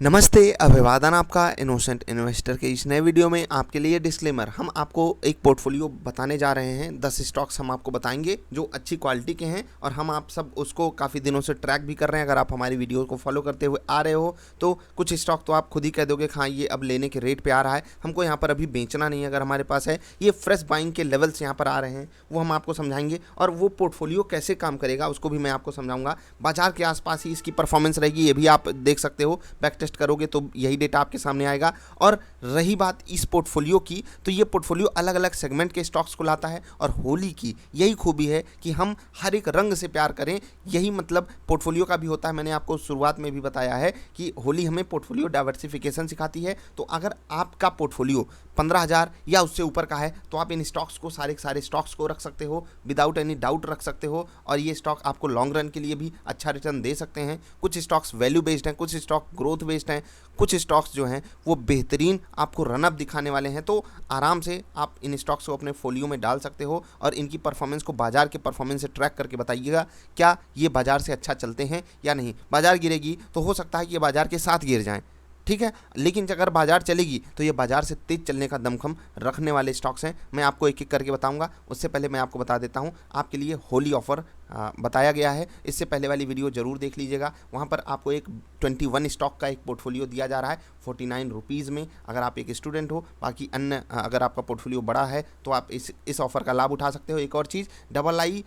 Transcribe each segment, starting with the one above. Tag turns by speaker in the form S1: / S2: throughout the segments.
S1: नमस्ते, अभिवादन आपका इनोसेंट इन्वेस्टर के इस नए वीडियो में आपके लिए डिस्क्लेमर। हम आपको एक पोर्टफोलियो बताने जा रहे हैं। 10 स्टॉक्स हम आपको बताएंगे जो अच्छी क्वालिटी के हैं और हम आप सब उसको काफ़ी दिनों से ट्रैक भी कर रहे हैं। अगर आप हमारी वीडियो को फॉलो करते हुए आ रहे हो तो कुछ स्टॉक तो आप खुद ही कह दोगे हाँ ये अब लेने के रेट पर आ रहा है, हमको यहाँ पर अभी बेचना नहीं है। अगर हमारे पास है ये फ्रेश बाइंग के लेवल्स यहाँ पर आ रहे हैं, वो हम आपको समझाएंगे और वो पोर्टफोलियो कैसे काम करेगा उसको भी मैं आपको समझाऊंगा। बाजार के आसपास ही इसकी परफॉर्मेंस रहेगी, ये भी आप देख सकते हो। बैक टेस्ट करोगे तो यही डेटा आपके सामने आएगा। और रही बात इस पोर्टफोलियो की, तो ये पोर्टफोलियो अलग अलग सेगमेंट के स्टॉक्स को लाता है और होली की यही खूबी है कि हम हर एक रंग से प्यार करें। यही मतलब पोर्टफोलियो का भी होता है। मैंने आपको शुरुआत में भी बताया है कि होली हमें पोर्टफोलियो डाइवर्सिफिकेशन सिखाती है। तो अगर आपका पोर्टफोलियो 15,000 या उससे ऊपर का है तो आप इन स्टॉक्स को सारे के सारे स्टॉक्स को रख सकते हो, विदाउट एनी डाउट रख सकते हो। और ये स्टॉक आपको लॉन्ग रन के लिए भी अच्छा रिटर्न दे सकते हैं। कुछ स्टॉक्स वैल्यू बेस्ड हैं, कुछ स्टॉक ग्रोथ बेस्ड हैं, कुछ स्टॉक्स जो हैं वो बेहतरीन आपको रनअप दिखाने वाले हैं। तो आराम से आप इन स्टॉक्स को अपने फोलियो में डाल सकते हो और इनकी परफॉर्मेंस को बाजार के परफॉर्मेंस से ट्रैक करके बताइएगा क्या ये बाजार से अच्छा चलते हैं या नहीं। बाजार गिरेगी तो हो सकता है कि ये बाजार के साथ गिर जाएं, ठीक है, लेकिन अगर बाजार चलेगी तो ये बाजार से तेज चलने का दमखम रखने वाले स्टॉक्स हैं। मैं आपको एक एक करके बताऊंगा। उससे पहले मैं आपको बता देता हूं आपके लिए होली ऑफर बताया गया है। इससे पहले वाली वीडियो जरूर देख लीजिएगा, वहां पर आपको एक 21 स्टॉक का एक पोर्टफोलियो दिया जा रहा है 49 रुपीज़ में। अगर आप एक स्टूडेंट हो, बाकी अन्य अगर आपका पोर्टफोलियो बड़ा है तो आप इस ऑफर का लाभ उठा सकते हो। एक और चीज़, डबल आई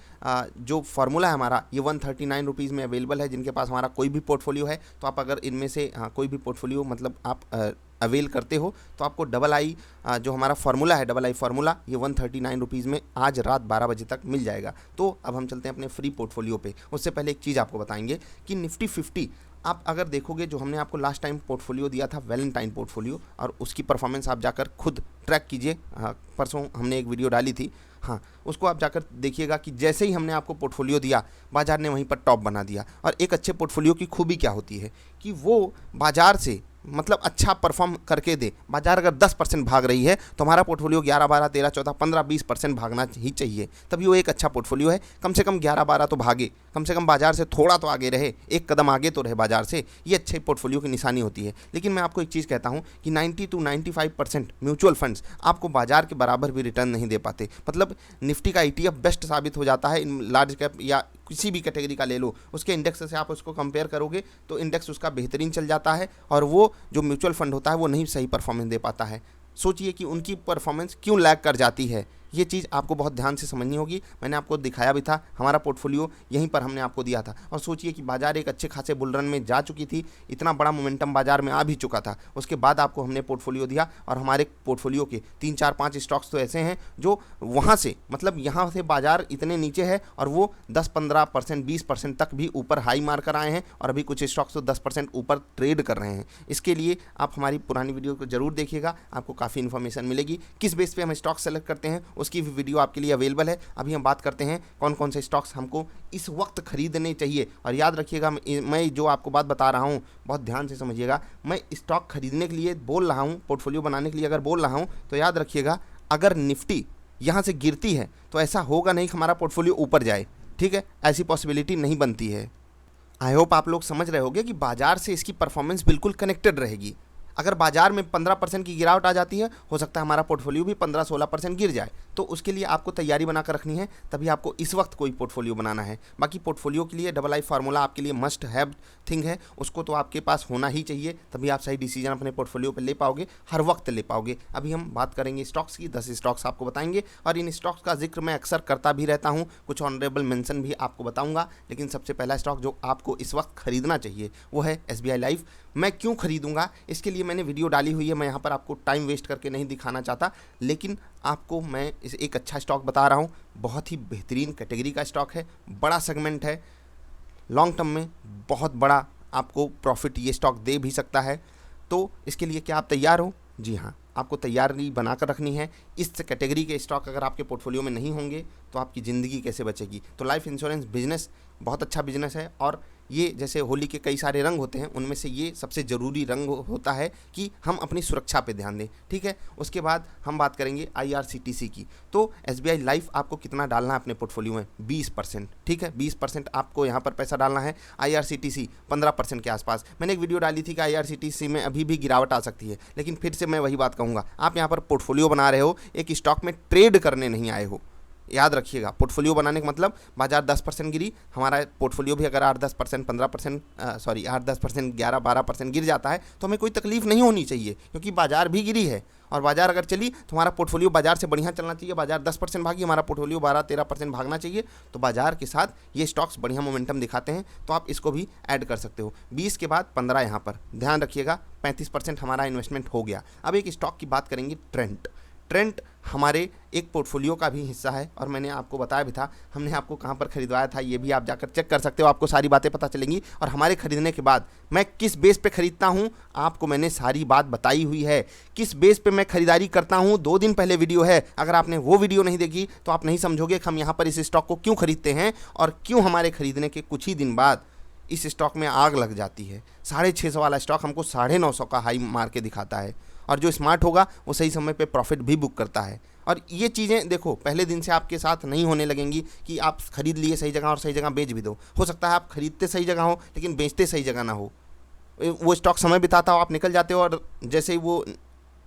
S1: जो फार्मूला है हमारा, ये 139 रुपीज़ में अवेलेबल है। जिनके पास हमारा कोई भी पोर्टफोलियो है तो आप अगर इनमें से कोई भी पोर्टफोलियो मतलब आप अवेल करते हो तो आपको डबल आई जो हमारा फार्मूला है, डबल आई फार्मूला, ये 139 रुपीज़ में आज रात 12 बजे तक मिल जाएगा। तो अब हम चलते हैं अपने फ्री पोर्टफोलियो पे। उससे पहले एक चीज़ आपको बताएंगे कि निफ्टी 50 आप अगर देखोगे, जो हमने आपको लास्ट टाइम पोर्टफोलियो दिया था वैलेंटाइन पोर्टफोलियो, और उसकी परफॉर्मेंस आप जाकर खुद ट्रैक कीजिए। परसों हमने एक वीडियो डाली थी, हाँ उसको आप जाकर देखिएगा कि जैसे ही हमने आपको पोर्टफोलियो दिया बाजार ने वहीं पर टॉप बना दिया। और एक अच्छे पोर्टफोलियो की खूबी क्या होती है कि वो बाजार से मतलब अच्छा परफॉर्म करके दे। बाजार अगर 10% भाग रही है तो हमारा पोर्टफोलियो 11, 12, 13, 14, 15, 20% भागना ही चाहिए, तभी वो एक अच्छा पोर्टफोलियो है। कम से कम 11, 12 तो भागे, कम से कम बाजार से थोड़ा तो आगे रहे, एक कदम आगे तो रहे बाजार से। ये अच्छे पोर्टफोलियो की निशानी होती है। लेकिन मैं आपको एक चीज़ कहता हूँ कि 90 to 95% म्यूचुअल फंड्स आपको बाजार के बराबर भी रिटर्न नहीं दे पाते। मतलब निफ्टी का ETF बेस्ट साबित हो जाता है इन लार्ज कैप या किसी भी कैटेगरी का ले लो, उसके इंडेक्स से आप उसको कंपेयर करोगे तो इंडेक्स उसका बेहतरीन चल जाता है और वो जो म्यूचुअल फंड होता है वो नहीं सही परफॉर्मेंस दे पाता है। सोचिए कि उनकी परफॉर्मेंस क्यों लैग कर जाती है। ये चीज़ आपको बहुत ध्यान से समझनी होगी। मैंने आपको दिखाया भी था, हमारा पोर्टफोलियो यहीं पर हमने आपको दिया था। और सोचिए कि बाजार एक अच्छे खासे बुल रन में जा चुकी थी, इतना बड़ा मोमेंटम बाजार में आ भी चुका था, उसके बाद आपको हमने पोर्टफोलियो दिया। और हमारे पोर्टफोलियो के 3, 4, 5 स्टॉक्स तो ऐसे हैं जो वहाँ से मतलब यहाँ से बाजार इतने नीचे है और वो 10, 15%, 20% तक भी ऊपर हाई मार कर आए हैं। और अभी कुछ स्टॉक्स तो 10% ऊपर ट्रेड कर रहे हैं। इसके लिए आप हमारी पुरानी वीडियो को जरूर देखिएगा, आपको काफ़ी इन्फॉर्मेशन मिलेगी। किस बेस पे हम स्टॉक सेलेक्ट करते हैं उसकी भी वीडियो आपके लिए अवेलेबल है। अभी हम बात करते हैं कौन कौन से स्टॉक्स हमको इस वक्त खरीदने चाहिए। और याद रखिएगा, मैं जो आपको बात बता रहा हूँ बहुत ध्यान से समझिएगा। मैं स्टॉक खरीदने के लिए बोल रहा हूँ, पोर्टफोलियो बनाने के लिए अगर बोल रहा हूँ तो याद रखिएगा, अगर निफ्टी यहाँ से गिरती है तो ऐसा होगा नहीं कि हमारा पोर्टफोलियो ऊपर जाए, ठीक है, ऐसी पॉसिबिलिटी नहीं बनती है। आई होप आप लोग समझ रहे होंगे कि बाजार से इसकी परफॉर्मेंस बिल्कुल कनेक्टेड रहेगी। अगर बाजार में 15% की गिरावट आ जाती है, हो सकता है हमारा पोर्टफोलियो भी 15-16% गिर जाए। तो उसके लिए आपको तैयारी बनाकर रखनी है, तभी आपको इस वक्त कोई पोर्टफोलियो बनाना है। बाकी पोर्टफोलियो के लिए डबल आई फार्मूला आपके लिए मस्ट हैव थिंग है, उसको तो आपके पास होना ही चाहिए, तभी आप सही डिसीजन अपने पोर्टफोलियो पर ले पाओगे, हर वक्त ले पाओगे। अभी हम बात करेंगे स्टॉक्स की, 10 स्टॉक्स आपको बताएंगे और इन स्टॉक्स का जिक्र मैं अक्सर करता भी रहता हूँ, कुछ ऑनरेबल मेंशन भी आपको बताऊँगा। लेकिन सबसे पहला स्टॉक जो आपको इस वक्त खरीदना चाहिए वो है SBI लाइफ। मैं क्यों खरीदूंगा इसके लिए मैंने वीडियो डाली हुई है, मैं यहाँ पर आपको टाइम वेस्ट करके नहीं दिखाना चाहता, लेकिन आपको मैं इस एक अच्छा स्टॉक बता रहा हूँ। बहुत ही बेहतरीन कैटेगरी का स्टॉक है, बड़ा सेगमेंट है, लॉन्ग टर्म में बहुत बड़ा आपको प्रॉफिट ये स्टॉक दे भी सकता है। तो इसके लिए क्या आप तैयार हो? जी हाँ, आपको तैयारी बनाकर रखनी है। इस कैटेगरी के स्टॉक अगर आपके पोर्टफोलियो में नहीं होंगे तो आपकी ज़िंदगी कैसे बचेगी। तो लाइफ इंश्योरेंस बिजनेस बहुत अच्छा बिजनेस है और ये जैसे होली के कई सारे रंग होते हैं, उनमें से ये सबसे ज़रूरी रंग होता है कि हम अपनी सुरक्षा पे ध्यान दें, ठीक है। उसके बाद हम बात करेंगे IRCTC की। तो SBI लाइफ आपको कितना डालना है अपने पोर्टफोलियो में? 20%, ठीक है, 20% आपको यहाँ पर पैसा डालना है। IRCTC 15% के आसपास। मैंने एक वीडियो डाली थी कि IRCTC में अभी भी गिरावट आ सकती है, लेकिन फिर से मैं वही बात कहूँगा, आप यहाँ पर पोर्टफोलियो बना रहे हो, एक स्टॉक में ट्रेड करने नहीं आए हो। याद रखिएगा, पोर्टफोलियो बनाने का मतलब बाजार 10% गिरी, हमारा पोर्टफोलियो भी अगर 8-10%, 15%, 8-10%, 11-12% गिर जाता है तो हमें कोई तकलीफ नहीं होनी चाहिए, क्योंकि बाजार भी गिरी है। और बाजार अगर चली तो हमारा पोर्टफोलियो बाजार से बढ़िया चलना चाहिए। बाजार 10% भागी, हमारा पोर्टफोलियो 12-13% भागना चाहिए। तो बाजार के साथ ये स्टॉक्स बढ़िया मोमेंटम दिखाते हैं, तो आप इसको भी ऐड कर सकते हो। 20 के बाद 15 यहाँ पर ध्यान रखिएगा, 35% हमारा इन्वेस्टमेंट हो गया। अब एक स्टॉक की बात करेंगे, ट्रेंट हमारे एक पोर्टफोलियो का भी हिस्सा है, और मैंने आपको बताया भी था, हमने आपको कहाँ पर खरीदवाया था, ये भी आप जाकर चेक कर सकते हो, आपको सारी बातें पता चलेंगी। और हमारे खरीदने के बाद मैं किस बेस पे खरीदता हूँ, आपको मैंने सारी बात बताई हुई है, किस बेस पे मैं खरीदारी करता हूँ। 2 दिन पहले वीडियो है, अगर आपने वो वीडियो नहीं देखी तो आप नहीं समझोगे कि हम यहाँ पर इस स्टॉक को क्यों खरीदते हैं और क्यों हमारे खरीदने के कुछ ही दिन बाद इस स्टॉक में आग लग जाती है। 650 वाला स्टॉक हमको 950 का हाई मार के दिखाता है, और जो स्मार्ट होगा वो सही समय पे प्रॉफिट भी बुक करता है। और ये चीज़ें देखो, पहले दिन से आपके साथ नहीं होने लगेंगी कि आप खरीद लिए सही जगह और सही जगह बेच भी दो। हो सकता है आप खरीदते सही जगह हो लेकिन बेचते सही जगह ना हो, वो स्टॉक समय बिताता हो, आप निकल जाते हो, और जैसे ही वो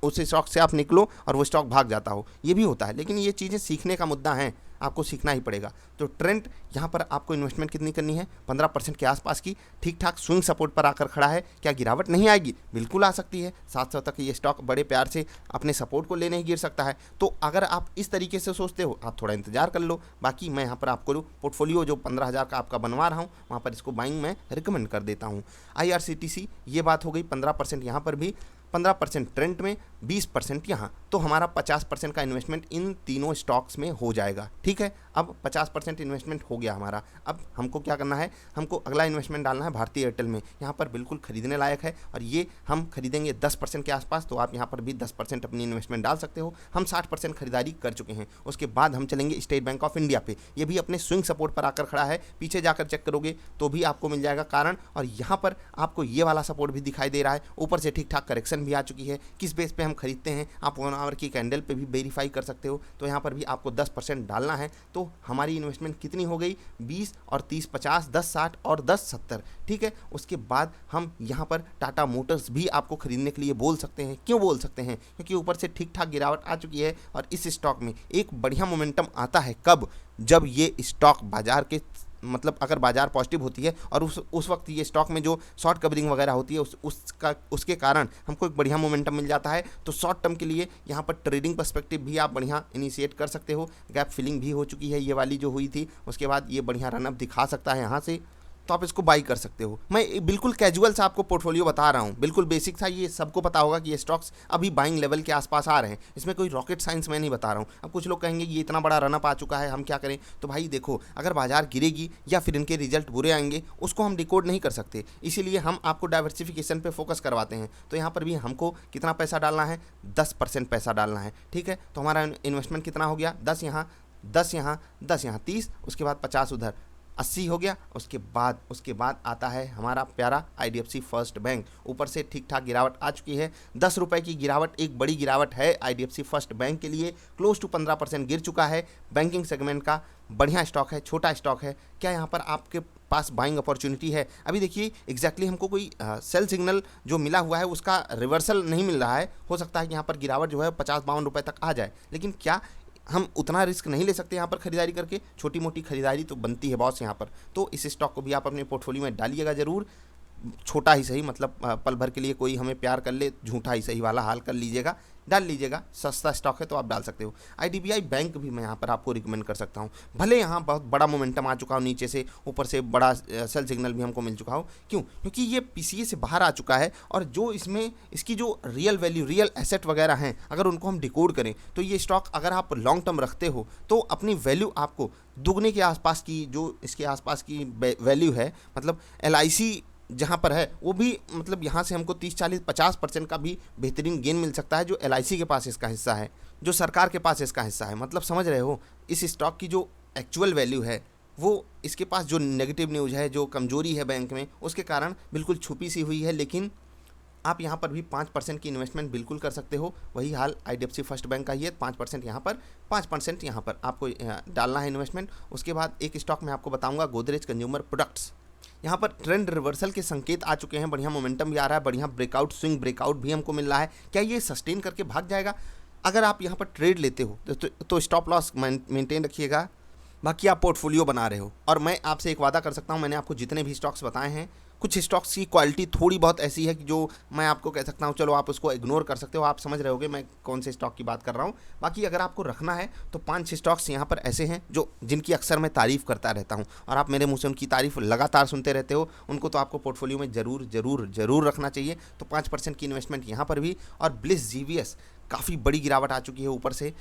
S1: उस स्टॉक से आप निकलो और वो स्टॉक भाग जाता हो, ये भी होता है। लेकिन ये चीज़ें सीखने का मुद्दा है, आपको सीखना ही पड़ेगा। तो ट्रेंड यहाँ पर आपको इन्वेस्टमेंट कितनी करनी है? 15% के आसपास की, ठीक ठाक स्विंग सपोर्ट पर आकर खड़ा है। क्या गिरावट नहीं आएगी? बिल्कुल आ सकती है। 700 तक ये स्टॉक बड़े प्यार से अपने सपोर्ट को लेने ही गिर सकता है। तो अगर आप इस तरीके से सोचते हो, आप थोड़ा इंतजार कर लो। बाकी मैं यहाँ पर आपको पोर्टफोलियो जो 15,000 का आपका बनवा रहा हूँ, वहाँ पर इसको बाइंग मैं रिकमेंड कर देता हूँ। IRCTC ये बात हो गई, 15% यहाँ पर भी, 15% ट्रेंड में, 20% यहाँ। तो हमारा 50% का इन्वेस्टमेंट इन तीनों स्टॉक्स में हो जाएगा, ठीक है। अब 50% इन्वेस्टमेंट हो गया हमारा। अब हमको क्या करना है? हमको अगला इन्वेस्टमेंट डालना है भारतीय एयरटेल में। यहाँ पर बिल्कुल खरीदने लायक है, और ये हम खरीदेंगे 10% के आसपास। तो आप यहाँ पर भी 10% अपनी इन्वेस्टमेंट डाल सकते हो। हम 60% खरीदारी कर चुके हैं। उसके बाद हम चलेंगे स्टेट बैंक ऑफ इंडिया पे। ये भी अपने स्विंग सपोर्ट पर आकर खड़ा है, पीछे जाकर चेक करोगे तो भी आपको मिल जाएगा कारण। और यहाँ पर आपको ये वाला सपोर्ट भी दिखाई दे रहा है, ऊपर से ठीक ठाक करेक्शन भी आ चुकी है। किस बेस पे हम खरीदते हैं आप 1 आवर की कैंडल पे भी वेरीफाई कर सकते हो। तो यहाँ पर भी आपको 10% डालना है। तो हमारी इन्वेस्टमेंट कितनी हो गई? 20 और 30 50, 10 60 और 10 70, ठीक है। उसके बाद हम यहाँ पर टाटा मोटर्स भी आपको खरीदने के लिए बोल सकते हैं। क्यों बोल सकते हैं? क्योंकि ऊपर से ठीक ठाक गिरावट आ चुकी है, और इस स्टॉक में एक बढ़िया मोमेंटम आता है। कब? जब ये स्टॉक बाजार के, मतलब अगर बाजार पॉजिटिव होती है और उस वक्त ये स्टॉक में जो शॉर्ट कवरिंग वगैरह होती है उसके कारण हमको एक बढ़िया मोमेंटम मिल जाता है। तो शॉर्ट टर्म के लिए यहाँ पर ट्रेडिंग पर्सपेक्टिव भी आप बढ़िया इनिशिएट कर सकते हो। गैप फिलिंग भी हो चुकी है ये वाली जो हुई थी, उसके बाद ये बढ़िया रनअप दिखा सकता है यहाँ से, तो आप इसको बाई कर सकते हो। मैं बिल्कुल कैजुअल सा आपको पोर्टफोलियो बता रहा हूँ, बिल्कुल बेसिक था। ये सबको पता होगा कि ये स्टॉक्स अभी बाइंग लेवल के आसपास आ रहे हैं। इसमें कोई रॉकेट साइंस मैं नहीं बता रहा हूँ। अब कुछ लोग कहेंगे ये इतना बड़ा रनअप आ चुका है, हम क्या करें? तो भाई देखो, अगर बाजार गिरेगी या फिर इनके रिजल्ट बुरे आएंगे, उसको हम डिकोड नहीं कर सकते। इसीलिए हम आपको डाइवर्सिफिकेशन पे फोकस करवाते हैं। तो यहाँ पर भी हमको कितना पैसा डालना है? 10% पैसा डालना है, ठीक है। तो हमारा इन्वेस्टमेंट कितना हो गया? 10 यहाँ, 10 यहाँ, 10 यहाँ, 30, उसके बाद 50 उधर, 80 हो गया। उसके बाद आता है हमारा प्यारा IDFC फर्स्ट बैंक। ऊपर से ठीक ठाक गिरावट आ चुकी है, 10 रुपये की गिरावट, एक बड़ी गिरावट है IDFC फर्स्ट बैंक के लिए। क्लोज टू 15% गिर चुका है। बैंकिंग सेगमेंट का बढ़िया स्टॉक है, छोटा स्टॉक है। क्या यहाँ पर आपके पास बाइंग अपॉर्चुनिटी है? अभी देखिए एग्जैक्टली हमको कोई सेल सिग्नल जो मिला हुआ है उसका रिवर्सल नहीं मिल रहा है। हो सकता है कि यहाँ पर गिरावट जो है 50-52 रुपये तक आ जाए, लेकिन क्या हम उतना रिस्क नहीं ले सकते यहाँ पर खरीदारी करके? छोटी मोटी खरीदारी तो बनती है बॉस यहाँ पर। तो इस स्टॉक को भी आप अपने पोर्टफोलियो में डालिएगा ज़रूर। छोटा ही सही, मतलब पल भर के लिए कोई हमें प्यार कर ले, झूठा ही सही वाला हाल कर लीजिएगा, डाल लीजिएगा। सस्ता स्टॉक है तो आप डाल सकते हो। IDBI बैंक भी मैं यहाँ पर आपको रिकमेंड कर सकता हूँ। भले यहाँ बहुत बड़ा मोमेंटम आ चुका हो नीचे से, ऊपर से बड़ा सेल सिग्नल भी हमको मिल चुका हो। क्यों? क्योंकि ये PCA से बाहर आ चुका है, और जो इसमें इसकी जो रियल वैल्यू, रियल एसेट वगैरह हैं, अगर उनको हम डिकोड करें तो ये स्टॉक अगर आप लॉन्ग टर्म रखते हो तो अपनी वैल्यू आपको दुगने के आसपास की, जो इसके आसपास की वैल्यू है, मतलब LIC जहाँ पर है वो भी, मतलब यहाँ से हमको 30-40-50% का भी बेहतरीन गेन मिल सकता है, जो LIC के पास इसका हिस्सा है, जो सरकार के पास इसका हिस्सा है। मतलब समझ रहे हो, इस स्टॉक की जो एक्चुअल वैल्यू है वो इसके पास जो नेगेटिव न्यूज़ है, जो कमजोरी है बैंक में, उसके कारण बिल्कुल छुपी सी हुई है, लेकिन आप यहाँ पर भी 5% की इन्वेस्टमेंट बिल्कुल कर सकते हो। वही हाल IDFC फर्स्ट बैंक का ही है, 5% यहाँ पर, 5% यहाँ पर आपको डालना है इन्वेस्टमेंट। उसके बाद एक स्टॉक मैं आपको बताऊँगा, गोदरेज कंज्यूमर प्रोडक्ट्स। यहाँ पर ट्रेंड रिवर्सल के संकेत आ चुके हैं, बढ़िया मोमेंटम भी आ रहा है, बढ़िया ब्रेकआउट, स्विंग ब्रेकआउट भी हमको मिल रहा है। क्या ये सस्टेन करके भाग जाएगा? अगर आप यहाँ पर ट्रेड लेते हो तो स्टॉप लॉस मेंटेन रखिएगा, बाकी आप पोर्टफोलियो बना रहे हो। और मैं आपसे एक वादा कर सकता हूँ, मैंने आपको जितने भी स्टॉक्स बताए हैं, कुछ स्टॉक्स की क्वालिटी थोड़ी बहुत ऐसी है कि जो मैं आपको कह सकता हूँ चलो आप उसको इग्नोर कर सकते हो, आप समझ रहे होगे मैं कौन से स्टॉक की बात कर रहा हूँ। बाकी अगर आपको रखना है तो 5-6 स्टॉक्स यहाँ पर ऐसे हैं जो जिनकी अक्सर मैं तारीफ़ करता रहता हूँ, और आप मेरे मुँह से उनकी तारीफ़ लगातार सुनते रहते हो, उनको तो आपको पोर्टफोलियो में ज़रूर रखना चाहिए। तो 5% की इन्वेस्टमेंट यहाँ पर भी। और ब्लिस GVS काफ़ी बड़ी गिरावट आ चुकी है ऊपर से,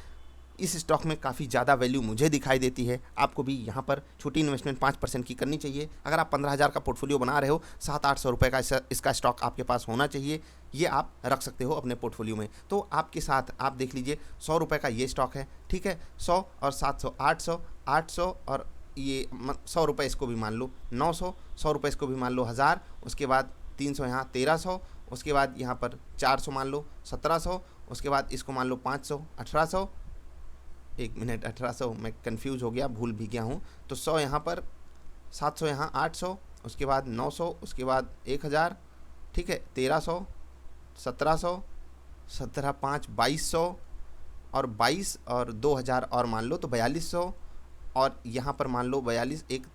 S1: इस स्टॉक में काफ़ी ज़्यादा वैल्यू मुझे दिखाई देती है। आपको भी यहाँ पर छोटी इन्वेस्टमेंट 5% की करनी चाहिए। अगर आप 15,000 का पोर्टफोलियो बना रहे हो, 700-800 रुपये का इसका स्टॉक आपके पास होना चाहिए, ये आप रख सकते हो अपने पोर्टफोलियो में। तो आपके साथ आप देख लीजिए, 100 रुपये का ये स्टॉक है, ठीक है, 100 और 700, 800 और ये 100 रुपये इसको भी मान लो 900, 100 रुपये इसको भी मान लो 1000, उसके बाद 300 यहाँ 1300, उसके बाद यहाँ पर 400 मान लो 1700, उसके बाद इसको मान लो 500 1800, 1 मिनट 1800, मैं कंफ्यूज हो गया, भूल भी गया हूँ। तो 100 यहाँ पर, 700 यहाँ 800, उसके बाद 900, उसके बाद 1000, ठीक है, 1300, 1700, 17 5 2200 और 22 और 2000 और मान लो तो 4200, और यहाँ पर मान लो 42 1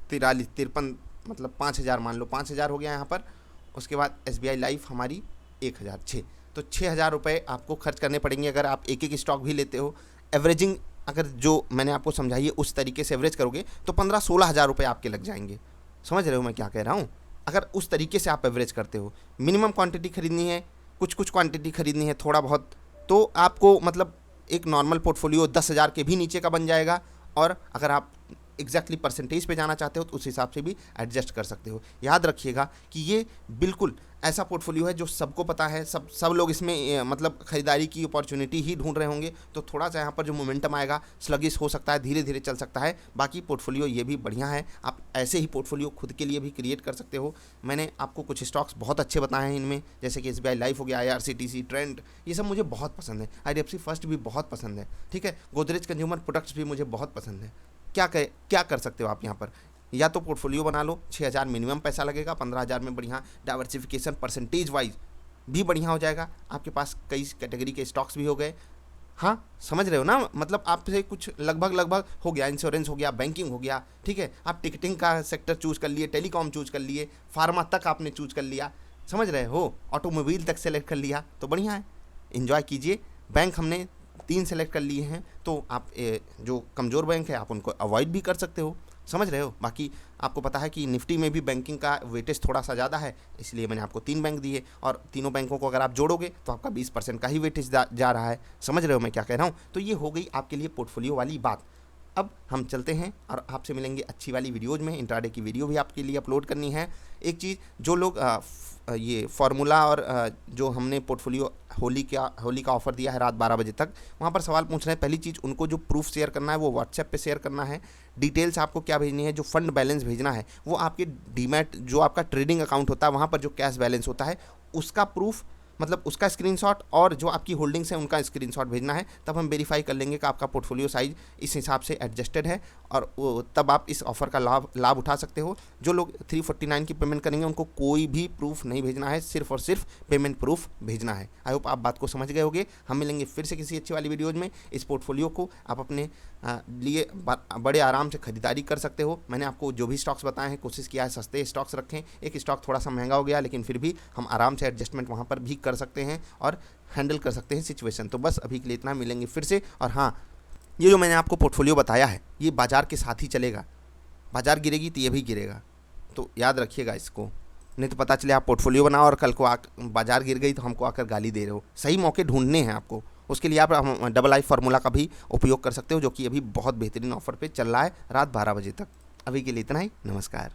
S1: 43 53, मतलब 5000 मान लो, 5000 हो गया यहाँ पर। उसके बाद SBI लाइफ हमारी 1006, तो 6000 रुपये आपको खर्च करने पड़ेंगे अगर आप एक स्टॉक भी लेते हो। एवरेजिंग अगर जो मैंने आपको समझाई है उस तरीके से एवरेज करोगे तो 15-16 हज़ार रुपये आपके लग जाएंगे। समझ रहे हो मैं क्या कह रहा हूँ? अगर उस तरीके से आप एवरेज करते हो, मिनिमम क्वांटिटी खरीदनी है, कुछ क्वांटिटी खरीदनी है थोड़ा बहुत, तो आपको मतलब एक नॉर्मल पोर्टफोलियो 10,000 के भी नीचे का बन जाएगा। और अगर आप एग्जैक्टली परसेंटेज पे जाना चाहते हो तो उस हिसाब से भी एडजस्ट कर सकते हो। याद रखिएगा कि ये बिल्कुल ऐसा पोर्टफोलियो है जो सबको पता है, सब लोग इसमें मतलब ख़रीदारी की अपॉर्चुनिटी ही ढूंढ रहे होंगे। तो थोड़ा सा यहाँ पर जो मोमेंटम आएगा स्लगिश हो सकता है, धीरे धीरे चल सकता है। बाकी पोर्टफोलियो ये भी बढ़िया है, आप ऐसे ही पोर्टफोलियो खुद के लिए भी क्रिएट कर सकते हो। मैंने आपको कुछ स्टॉक्स बहुत अच्छे बताए हैं इनमें, जैसे कि SBI लाइफ हो गया, IRCTC, ट्रेंड, ये सब मुझे बहुत पसंद है। IDFC फर्स्ट भी बहुत पसंद है, ठीक है। गोदरेज कंज्यूमर प्रोडक्ट्स भी मुझे बहुत पसंद है। क्या कर सकते हो आप यहाँ पर, या तो पोर्टफोलियो बना लो, 6000 मिनिमम पैसा लगेगा, 15,000 में बढ़िया डाइवर्सिफिकेशन परसेंटेज वाइज भी बढ़िया हो जाएगा। आपके पास कई कैटेगरी के स्टॉक्स भी हो गए। हाँ, समझ रहे हो ना, मतलब आपसे कुछ लगभग हो गया, इंश्योरेंस हो गया, बैंकिंग हो गया, ठीक है। आप टिकटिंग का सेक्टर चूज कर लिए, टेलीकॉम चूज कर लिए, फार्मा तक आपने चूज कर लिया, समझ रहे हो, ऑटोमोबाइल तक सेलेक्ट कर लिया, तो बढ़िया है, इन्जॉय कीजिए। बैंक हमने 3 सेलेक्ट कर लिए हैं, तो आप जो कमज़ोर बैंक है आप उनको अवॉइड भी कर सकते हो, समझ रहे हो। बाकी आपको पता है कि निफ्टी में भी बैंकिंग का वेटेज थोड़ा सा ज़्यादा है, इसलिए मैंने आपको 3 बैंक दिए, और तीनों बैंकों को अगर आप जोड़ोगे तो आपका 20% का ही वेटेज जा रहा है। समझ रहे हो मैं क्या कह रहा हूँ? तो ये हो गई आपके लिए पोर्टफोलियो वाली बात। अब हम चलते हैं और आपसे मिलेंगे अच्छी वाली वीडियोज़ में। इंट्राडे की वीडियो भी आपके लिए अपलोड करनी है। एक चीज़, जो लोग ये फार्मूला और जो हमने पोर्टफोलियो होली का ऑफ़र दिया है रात 12 बजे तक, वहाँ पर सवाल पूछ रहे हैं। पहली चीज़, उनको जो प्रूफ शेयर करना है वो व्हाट्सएप पे शेयर करना है। डिटेल्स आपको क्या भेजनी है, जो फंड बैलेंस भेजना है वो आपके डीमैट, जो आपका ट्रेडिंग अकाउंट होता है वहाँ पर जो कैश बैलेंस होता है उसका प्रूफ, मतलब उसका स्क्रीनशॉट, और जो आपकी होल्डिंग्स है उनका स्क्रीनशॉट भेजना है। तब हम वेरीफाई कर लेंगे कि आपका पोर्टफोलियो साइज इस हिसाब से एडजस्टेड है, और तब आप इस ऑफ़र का लाभ उठा सकते हो। जो लोग 349 की पेमेंट करेंगे उनको कोई भी प्रूफ नहीं भेजना है, सिर्फ और सिर्फ पेमेंट प्रूफ भेजना है। आई होप आप बात को समझ गए होंगे। हम मिलेंगे फिर से किसी अच्छी वाली वीडियोज़ में। इस पोर्टफोलियो को आप अपने लिए बड़े आराम से खरीदारी कर सकते हो। मैंने आपको जो भी स्टॉक्स बताए हैं कोशिश किया है सस्ते स्टॉक्स रखें। एक स्टॉक थोड़ा सा महंगा हो गया, लेकिन फिर भी हम आराम से एडजस्टमेंट वहाँ पर भी कर सकते हैं और हैंडल कर सकते हैं सिचुएशन। तो बस अभी के लिए इतना, मिलेंगे फिर से। और हाँ, ये जो मैंने आपको पोर्टफोलियो बताया है ये बाज़ार के साथ ही चलेगा। बाज़ार गिरेगी तो ये भी गिरेगा, तो याद रखिएगा इसको, नहीं तो पता चले आप पोर्टफोलियो बनाओ और कल को बाज़ार गिर गई तो हमको आकर गाली दे रहे हो। सही मौके ढूंढने हैं आपको, उसके लिए आप II फार्मूला का भी उपयोग कर सकते हो, जो कि अभी बहुत बेहतरीन ऑफर पे चल रहा है रात 12 बजे तक। अभी के लिए इतना ही, नमस्कार।